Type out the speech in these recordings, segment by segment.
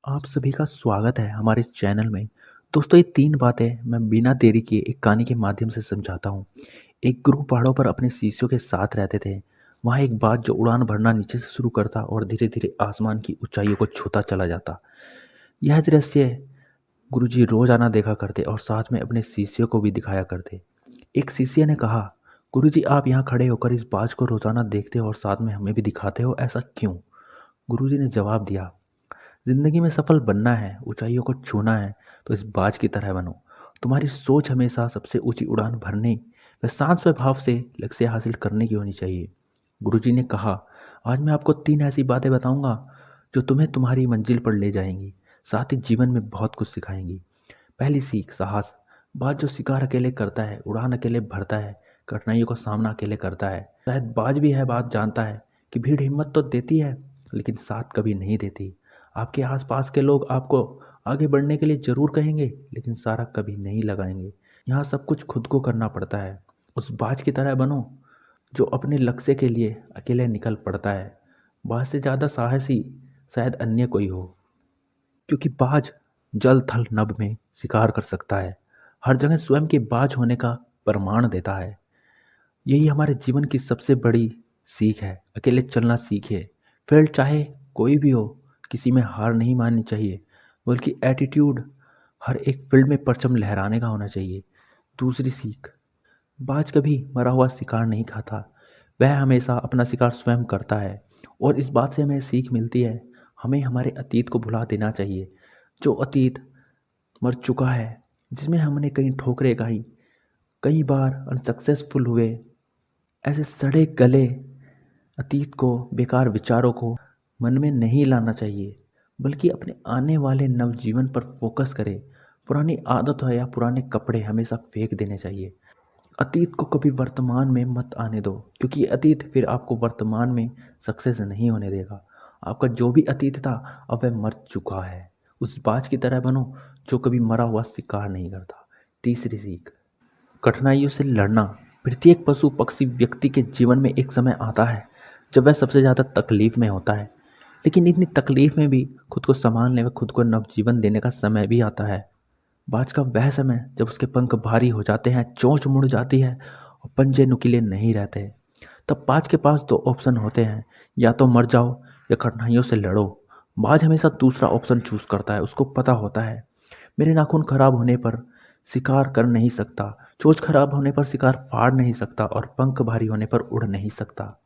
आप सभी का स्वागत है हमारे इस चैनल में। दोस्तों, ये 3 बातें मैं बिना देरी किए एक कहानी के माध्यम से समझाता हूँ। एक गुरु पहाड़ों पर अपने शिष्यों के साथ रहते थे। वहाँ एक बात जो उड़ान भरना नीचे से शुरू करता और धीरे-धीरे आसमान की ऊँचाइयों को छूता चला जाता। यह दृश्य गुरुजी रोज़ाना देखा करते और साथ में अपने शिष्यों को भी दिखाया करते। एक शिष्य ने कहा, "गुरुजी, आप यहाँ खड़े होकर इस बाज को रोज़ाना देखते हो और साथ में हमें भी दिखाते हो, ऐसा क्यों?" गुरुजी ने जवाब दिया, जिंदगी में सफल बनना है, ऊंचाइयों को छूना है, तो इस बाज की तरह बनो। तुम्हारी सोच हमेशा सबसे ऊंची उड़ान भरने व शांत स्वभाव से लक्ष्य हासिल करने की होनी चाहिए। गुरुजी ने कहा, आज मैं आपको 3 ऐसी बातें बताऊंगा जो तुम्हें तुम्हारी मंजिल पर ले जाएंगी, साथ ही जीवन में बहुत कुछ सिखाएंगी। पहली सीख, साहस। बाज जो शिकार अकेले करता है, उड़ान अकेले भरता है, कठिनाइयों का सामना अकेले करता है। शायद बाज भी है बात जानता है कि भीड़ हिम्मत तो देती है, लेकिन साथ कभी नहीं देती। आपके आसपास के लोग आपको आगे बढ़ने के लिए जरूर कहेंगे, लेकिन सारा कभी नहीं लगाएंगे। यहाँ सब कुछ खुद को करना पड़ता है। उस बाज की तरह बनो जो अपने लक्ष्य के लिए अकेले निकल पड़ता है। बाज से ज़्यादा साहसी शायद अन्य कोई हो, क्योंकि बाज जल थल नभ में शिकार कर सकता है। हर जगह स्वयं के बाज होने का प्रमाण देता है। यही हमारे जीवन की सबसे बड़ी सीख है। अकेले चलना सीखिए। फील्ड चाहे कोई भी हो, किसी में हार नहीं माननी चाहिए, बल्कि एटीट्यूड हर एक फील्ड में परचम लहराने का होना चाहिए। दूसरी सीख, बाज कभी मरा हुआ शिकार नहीं खाता, वह हमेशा अपना शिकार स्वयं करता है। और इस बात से हमें सीख मिलती है, हमें हमारे अतीत को भुला देना चाहिए। जो अतीत मर चुका है, जिसमें हमने कई ठोकरें खाई, कई बार अनसक्सेसफुल हुए, ऐसे सड़े गले अतीत को, बेकार विचारों को मन में नहीं लाना चाहिए, बल्कि अपने आने वाले नवजीवन पर फोकस करें। पुरानी आदत है या पुराने कपड़े हमेशा फेंक देने चाहिए। अतीत को कभी वर्तमान में मत आने दो, क्योंकि ये अतीत फिर आपको वर्तमान में सक्सेस नहीं होने देगा। आपका जो भी अतीत था, अब वह मर चुका है। उस बाज की तरह बनो जो कभी मरा हुआ शिकार नहीं करता। तीसरी सीख, कठिनाइयों से लड़ना। प्रत्येक पशु पक्षी व्यक्ति के जीवन में एक समय आता है जब वह सबसे ज़्यादा तकलीफ में होता है, लेकिन इतनी तकलीफ में भी खुद को संभालने व खुद को नवजीवन देने का समय भी आता है। बाज का वह समय जब उसके पंख भारी हो जाते हैं, चोंच मुड़ जाती है और पंजे नुकीले नहीं रहते। तब बाज के पास 2 ऑप्शन होते हैं, या तो मर जाओ या कठिनाइयों से लड़ो। बाज हमेशा दूसरा ऑप्शन चूज करता है। उसको पता होता है, मेरे नाखून खराब होने पर शिकार कर नहीं सकता, चोंच खराब होने पर शिकार फाड़ नहीं सकता और पंख भारी होने पर उड़ नहीं सकता।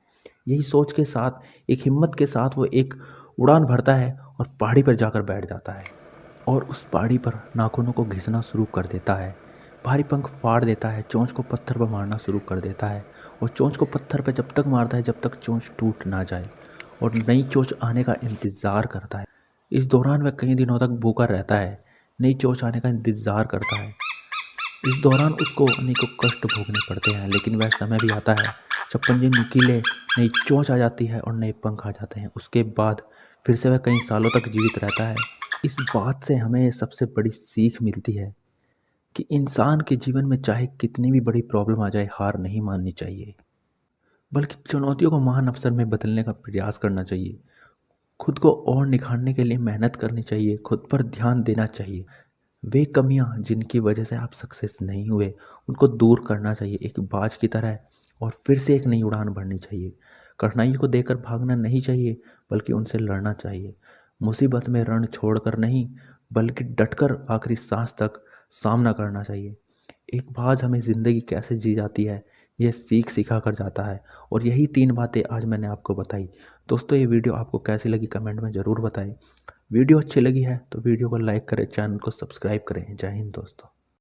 यही सोच के साथ, एक हिम्मत के साथ वो एक उड़ान भरता है और पहाड़ी पर जाकर बैठ जाता है और उस पहाड़ी पर नाखूनों को घिसना शुरू कर देता है। भारी पंख फाड़ देता है, चोंच को पत्थर पर मारना शुरू कर देता है और चोंच को पत्थर पर जब तक मारता है जब तक चोंच टूट ना जाए, और नई चोंच आने का इंतज़ार करता है। इस दौरान वह कई दिनों तक भूखा रहता है, नई चोंच आने का इंतज़ार करता है। इस दौरान उसको अनेकों कष्ट भोगने पड़ते हैं, लेकिन वह समय भी आता है जब पंजे नुकीले, नई चोंच आ जाती है और नए पंख आ जाते हैं। उसके बाद फिर से वह कई सालों तक जीवित रहता है। इस बात से हमें सबसे बड़ी सीख मिलती है कि इंसान के जीवन में चाहे कितनी भी बड़ी प्रॉब्लम आ जाए, हार नहीं माननी चाहिए, बल्कि चुनौतियों को महान अवसर में बदलने का प्रयास करना चाहिए। खुद को और निखारने के लिए मेहनत करनी चाहिए, खुद पर ध्यान देना चाहिए। वे कमियां जिनकी वजह से आप सक्सेस नहीं हुए, उनको दूर करना चाहिए एक बाज की तरह, और फिर से एक नई उड़ान भरनी चाहिए। कठिनाइयों को देकर भागना नहीं चाहिए, बल्कि उनसे लड़ना चाहिए। मुसीबत में रण छोड़कर नहीं, बल्कि डटकर आखिरी सांस तक सामना करना चाहिए। एक बाज हमें ज़िंदगी कैसे जी जाती है, यह सीख सिखा कर जाता है, और यही 3 बातें आज मैंने आपको बताई। दोस्तों, ये वीडियो आपको कैसी लगी कमेंट में ज़रूर बताएं। वीडियो अच्छी लगी है तो वीडियो को लाइक करें, चैनल को सब्सक्राइब करें। जय हिंद दोस्तों।